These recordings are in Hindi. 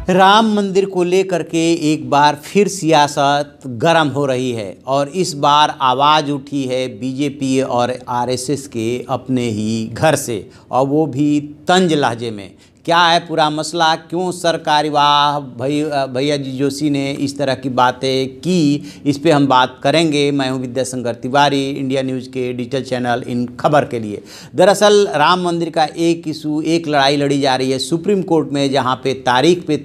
राम मंदिर को लेकर के एक बार फिर सियासत गर्म हो रही है और इस बार आवाज़ उठी है बीजेपी और आरएसएस के अपने ही घर से, और वो भी तंज लहजे में। क्या है पूरा मसला, क्यों सर कार्यवाह भैया जी जोशी ने इस तरह की बातें की, इस पे हम बात करेंगे। मैं हूं विद्याशंकर तिवारी, इंडिया न्यूज़ के डिजिटल चैनल इन खबर के लिए। दरअसल राम मंदिर का एक इशू, एक लड़ाई लड़ी जा रही है सुप्रीम कोर्ट में, जहां पे तारीख पे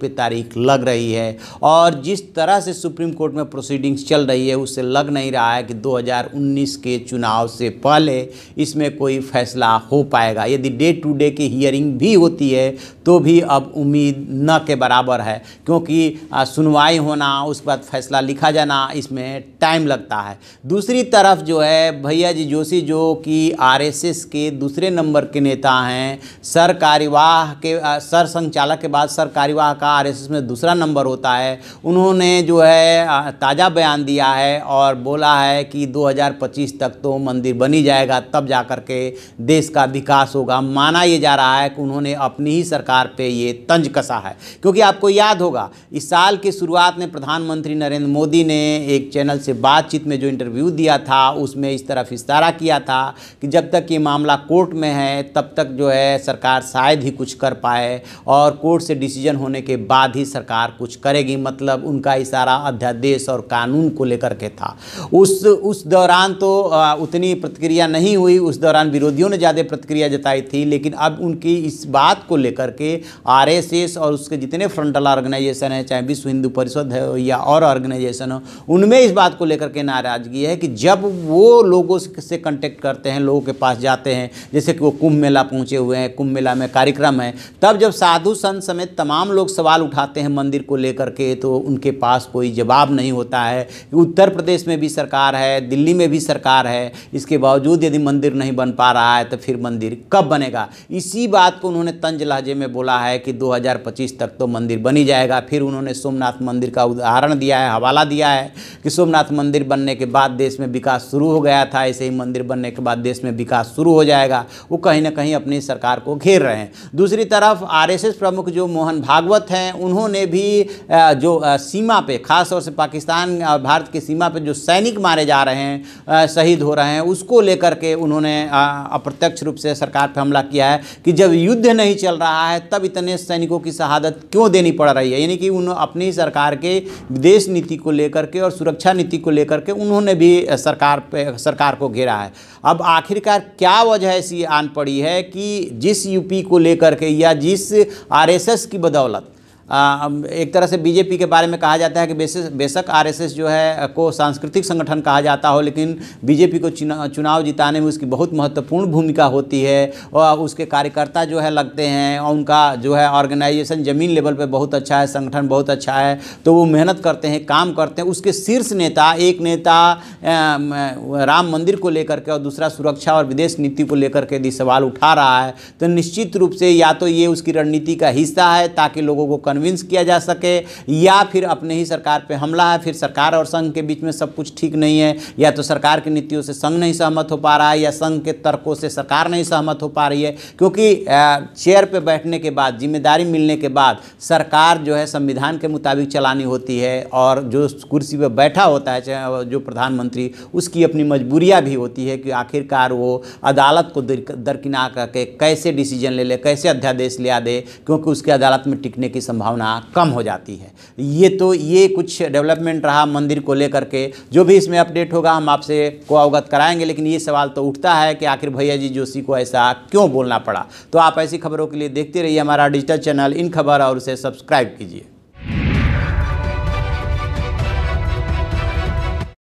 तारीख लग रही है। और जिस तरह से सुप्रीम कोर्ट में प्रोसीडिंग्स चल रही है उससे लग नहीं रहा है कि 2019 के चुनाव से पहले इसमें कोई फैसला हो पाएगा। यदि डे टू डे की हियरिंग भी होती है तो भी अब उम्मीद न के बराबर है, क्योंकि सुनवाई होना, उसके बाद फैसला लिखा जाना, इसमें टाइम लगता है। दूसरी तरफ जो है भैया जी जोशी, जो कि आरएसएस के दूसरे नंबर के नेता हैं, सर कार्यवाह के सर संचालक के बाद सर कार्यवाह का आरएसएस में दूसरा नंबर होता है, उन्होंने जो है ताज़ा बयान दिया है और बोला है कि 2025 तक तो मंदिर बनी जाएगा, तब जाकर के देश का विकास होगा। माना ये जा रहा है कि उन्होंने अपनी ही सरकार पे ये तंज कसा है, क्योंकि आपको याद होगा इस साल की शुरुआत में प्रधानमंत्री नरेंद्र मोदी ने एक चैनल से बातचीत में जो इंटरव्यू दिया था उसमें इस तरफ इशारा किया था कि जब तक ये मामला कोर्ट में है तब तक जो है सरकार शायद ही कुछ कर पाए, और कोर्ट से डिसीजन होने के बाद ही सरकार कुछ करेगी। मतलब उनका इशारा अध्यादेश और कानून को लेकर के था। उस दौरान तो उतनी प्रतिक्रिया नहीं हुई, उस दौरान विरोधियों ने ज़्यादा प्रतिक्रिया जताई थी। लेकिन अब उनकी इस बात को लेकर के आरएसएस और उसके जितने फ्रंटल ऑर्गेनाइजेशन है, चाहे विश्व हिंदू परिषद है या और ऑर्गेनाइजेशन हो, उनमें इस बात को लेकर के नाराजगी है कि जब वो लोगों से कांटेक्ट करते हैं, लोगों के पास जाते हैं, जैसे कि वो कुंभ मेला पहुंचे हुए हैं, कुंभ मेला में कार्यक्रम है, तब जब साधु संत समेत तमाम लोग सवाल उठाते हैं मंदिर को लेकर के, तो उनके पास कोई जवाब नहीं होता है। उत्तर प्रदेश में भी सरकार है, दिल्ली में भी सरकार है, इसके बावजूद यदि मंदिर नहीं बन पा रहा है तो फिर मंदिर कब बनेगा। इसी बात को उन्होंने तंज लहजे में बोला है कि 2025 तक तो मंदिर बनी जाएगा। फिर उन्होंने सोमनाथ मंदिर का उदाहरण दिया है, हवाला दिया है कि सोमनाथ मंदिर बनने के बाद देश में विकास शुरू हो गया था, ऐसे ही मंदिर बनने के बाद देश में विकास शुरू हो जाएगा। वो कहीं ना कहीं अपनी सरकार को घेर रहे हैं। दूसरी तरफ आरएसएस प्रमुख जो मोहन भागवत हैं, उन्होंने भी जो सीमा पे, खास तौर से पाकिस्तान और भारत की सीमा पे जो सैनिक मारे जा रहे हैं, शहीद हो रहे हैं, उसको लेकर के उन्होंने अप्रत्यक्ष रूप से सरकार पर हमला किया है कि जब युद्ध नहीं चल रहा है तब इतने सैनिकों की शहादत क्यों देनी पड़ रही है। यानी कि उन्होंने अपनी सरकार के विदेश नीति को लेकर के और सुरक्षा नीति को लेकर के उन्होंने भी सरकार को घेरा है। अब आखिरकार क्या वजह ऐसी आन पड़ी है कि जिस यूपी को लेकर के या जिस आरएसएस की बदौलत एक तरह से बीजेपी के बारे में कहा जाता है कि बेशक आरएसएस जो है को सांस्कृतिक संगठन कहा जाता हो, लेकिन बीजेपी को चुनाव जिताने में उसकी बहुत महत्वपूर्ण भूमिका होती है और उसके कार्यकर्ता जो है लगते हैं, और उनका जो है ऑर्गेनाइजेशन ज़मीन लेवल पे बहुत अच्छा है, संगठन बहुत अच्छा है, तो वो मेहनत करते हैं, काम करते हैं। उसके शीर्ष नेता, एक नेता राम मंदिर को लेकर के और दूसरा सुरक्षा और विदेश नीति को लेकर के यदि सवाल उठा रहा है तो निश्चित रूप से या तो ये उसकी रणनीति का हिस्सा है ताकि लोगों को कन्विंस किया जा सके, या फिर अपने ही सरकार पे हमला है। फिर सरकार और संघ के बीच में सब कुछ ठीक नहीं है, या तो सरकार की नीतियों से संघ नहीं सहमत हो पा रहा है या संघ के तर्कों से सरकार नहीं सहमत हो पा रही है। क्योंकि चेयर पे बैठने के बाद, जिम्मेदारी मिलने के बाद सरकार जो है संविधान के मुताबिक चलानी होती है, और जो कुर्सी पे बैठा होता है जो प्रधानमंत्री, उसकी अपनी मजबूरियां भी होती है कि आखिरकार वो अदालत को दरकिनार करके कैसे डिसीजन ले ले, कैसे अध्यादेश ले आ दे, क्योंकि उसके अदालत में टिकने की संभावना कम हो जाती है। ये कुछ डेवलपमेंट रहा मंदिर को लेकर के। जो भी इसमें अपडेट होगा हम आपसे को अवगत कराएंगे, लेकिन ये सवाल तो उठता है कि आखिर भैया जी जोशी को ऐसा क्यों बोलना पड़ा। तो आप ऐसी खबरों के लिए देखते रहिए हमारा डिजिटल चैनल इन खबर और उसे सब्सक्राइब कीजिए।